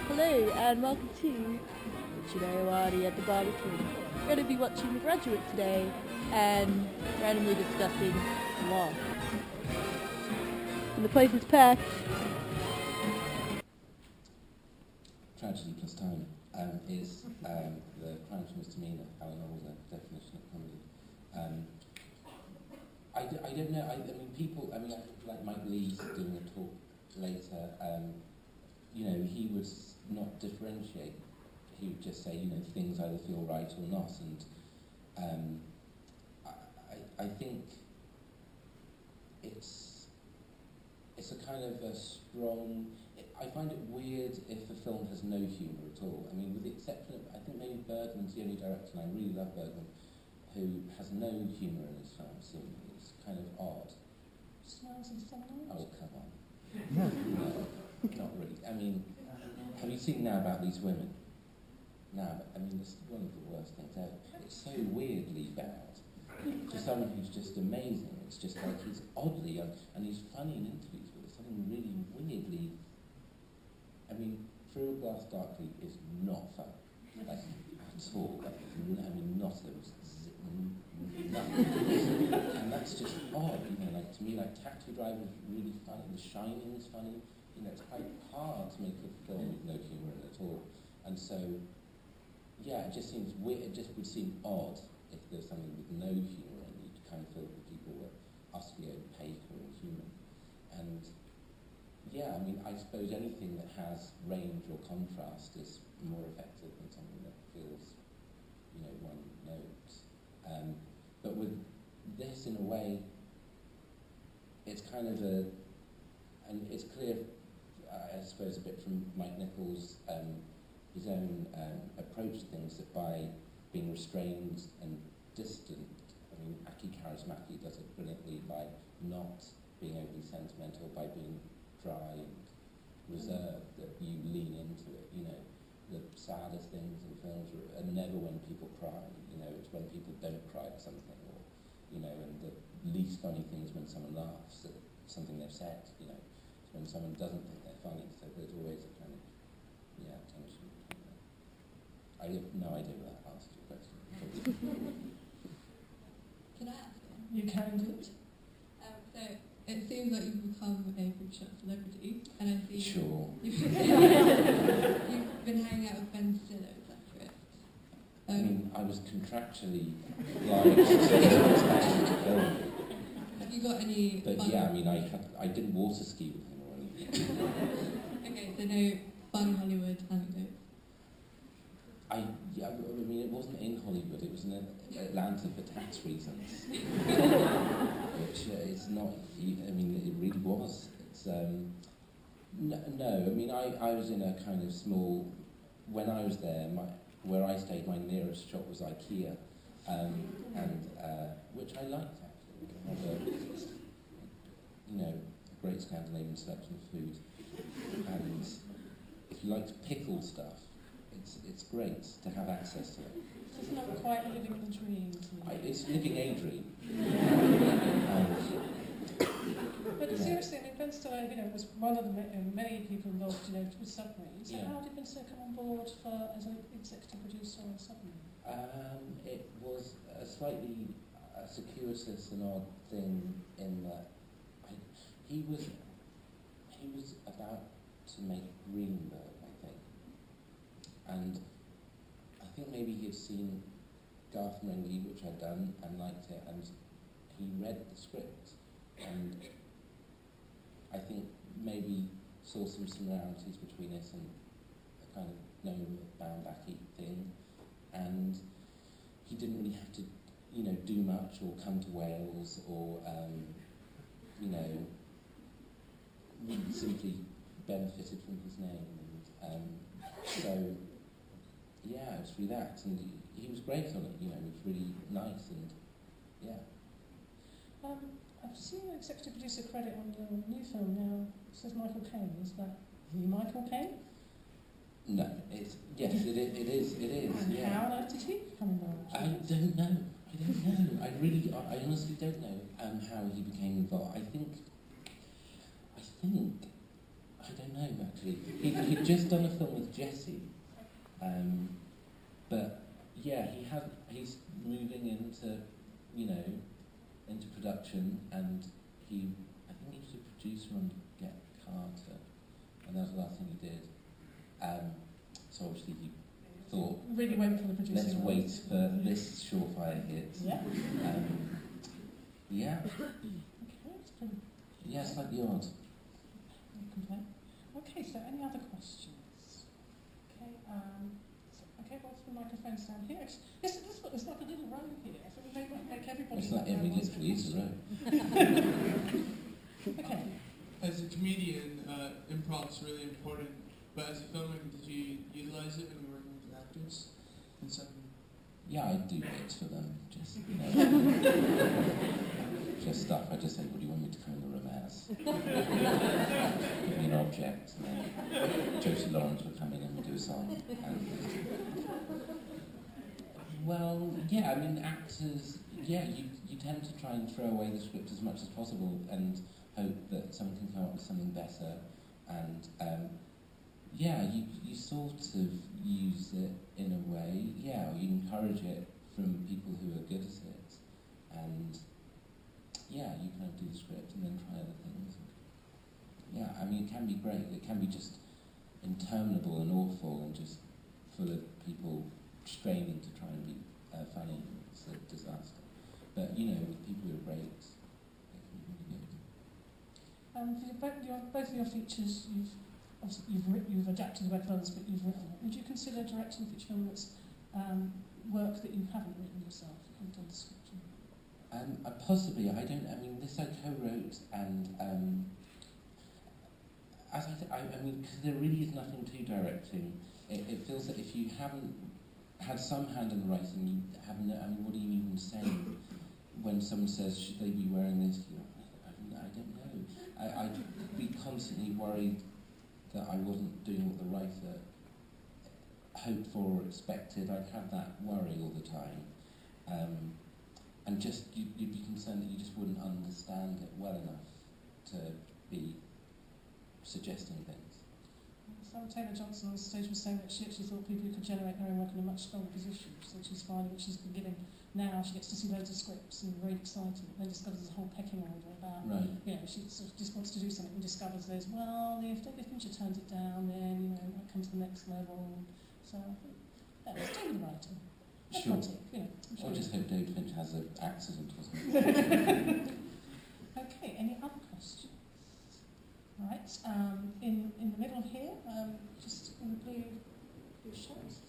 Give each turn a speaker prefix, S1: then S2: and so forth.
S1: Hello and welcome to Ayoade at the Barbican. We're going to be watching The Graduate today and randomly discussing sloth. And the place is packed.
S2: Tragedy plus time is the crime misdemeanor, how a novel's a definition of comedy. I don't know, I mean people, like Mike Lee's doing a talk later, he would not differentiate. He would just say, things either feel right or not, and I think it's a kind of a strong. I find it weird if the film has no humour at all. I mean, with the exception of, I think maybe Bergman's the only director, and I really love Bergman, who has no humour in his films, seemingly. It's kind of odd. Smiles and Sunlight? Oh, come on. No, not really. I mean, have you seen Now About These Women? Now, I mean, it's one of the worst things ever. It's so weirdly bad. To someone who's just amazing, it's just like he's oddly, and he's funny in interviews, but it's something really weirdly. I mean, Through a Glass Darkly is not fun, like, at all. Like, I mean, not nothing. And that's just odd, like, to me, like, Taxi Driver is really funny, The Shining is funny, it's quite hard to make a film with no humour in it at all. And so, yeah, it just seems weird, it just would seem odd if there's something with no humour and you'd kind of feel that people were utterly opaque or inhuman. And yeah, I mean, I suppose anything that has range or contrast is more effective than something that feels, one note. But with this, in a way, it's kind of and it's clear, I suppose, a bit from Mike Nichols' his own approach to things, that by being restrained and distant, I mean, Aki Kaurismäki does it brilliantly by not being overly sentimental, by being dry and reserved, that you lean into it. The saddest things in films are never when people cry. It's when people don't cry at something, or and the least funny thing is when someone laughs at something they've said. It's when someone doesn't think they're funny. So there's always a kind of tension between them. I have no idea what that answers your question.
S3: Can I ask it?
S4: You can do it.
S3: So it seems like you've become a big shot celebrity, and I see
S2: Sure.
S3: you've been hanging out with Ben Stiller, is that correct?
S2: I mean, I was contractually obliged to film.
S3: Have you got any?
S2: But yeah, I mean, I didn't water ski with him or anything.
S3: Okay, so no fun Hollywood anecdotes.
S2: I mean, it wasn't in Hollywood, it was in Atlanta for tax reasons. Which it's not, I mean, it really was. It's, no, I mean, I was in a kind of small, when I was there, where I stayed, my nearest shop was IKEA, and which I liked, actually. It had a great Scandinavian selection of food. And if you like to pickle stuff, it's great to have access to it.
S4: It's not quite living the dream.
S2: It's living a dream.
S4: But seriously, I mean, Ben Stiller, was one of the many people involved, with submarines. So how did Ben Stiller come on board as an executive producer on a submarine?
S2: It was a slightly circuitous and odd thing in that he was about to make Greenberg, I think. And I think maybe he had seen Garth Marenghi, which I'd done, and liked it, and he read the script, and I think maybe saw some similarities between it and a kind of known Baumbach thing, and he didn't really have to, do much or come to Wales or, really simply benefited from his name, and so yeah, it was through that, and he was great on it. He was really nice, and yeah.
S4: I've seen an executive producer credit on the new film now. It says Michael Caine. Is that the Michael Caine?
S2: No, yes, it is.
S4: And
S2: yeah.
S4: how on earth did he become involved?
S2: I don't know. I honestly don't know how he became involved. I think don't know actually. He'd just done a film with Jessie, but yeah, he's moving into, into production, and I think he was a producer on Get Carter, and that was the last thing he did. So obviously he thought,
S4: really went for the producing.
S2: let's wait for this surefire hit.
S4: Yeah.
S2: Yeah.
S4: Okay, it's pretty.
S2: Yeah, slightly odd.
S4: Okay, so any other questions? Okay, what's the microphones down here? It's like a little row here. I think we make everybody.
S2: It's like every literally is a row.
S4: Okay.
S5: As a comedian, improv's really important, but as a filmmaker, did you utilise it when you were working with actors? And some...
S2: Yeah, I do bits for them, just, just stuff. I just say, what do you want me to come in the room as? Give me an object. And then Josie Lawrence would come in and do a song. And, well, yeah, I mean, actors, yeah, you tend to try and throw away the script as much as possible and hope that someone can come up with something better. And, yeah, you sort of use it in a way, yeah, or you encourage it from people who are good at it, and yeah, you kind of do the script and then try other things. Yeah, I mean, it can be great, it can be just interminable and awful and just full of people straining to try and be funny. It's a disaster. But, with people who are great, it can be really good.
S4: Both of your features, you've adapted the work of others, but you've written it. Would you consider directing a feature film that's work that you haven't written yourself? You haven't done the scripting?
S2: Possibly. This I co-wrote, and because there really is nothing to directing. It feels that if you haven't had some hand in the writing, you haven't. What do you even say when someone says, "Should they be wearing this?" I don't know. I'd be constantly worried that I wasn't doing what the writer hoped for or expected. I'd have that worry all the time. And you'd be concerned that you just wouldn't understand it well enough to be suggesting things.
S4: So Taylor Johnson on stage was saying that she actually thought people who could generate their own work in a much stronger position. So she's finding that she's been given now, she gets to see loads of scripts and very exciting. Then discovers this whole pecking order about, she sort of just wants to do something and discovers there's, if David Fincher turns it down, then, it might come to the next level. So I think, it's doing the writing.
S2: Sure.
S4: Sure.
S2: I just hope David Fincher has an accident or something.
S4: Okay, any other questions? Right, in the middle here, just in the blue shirts.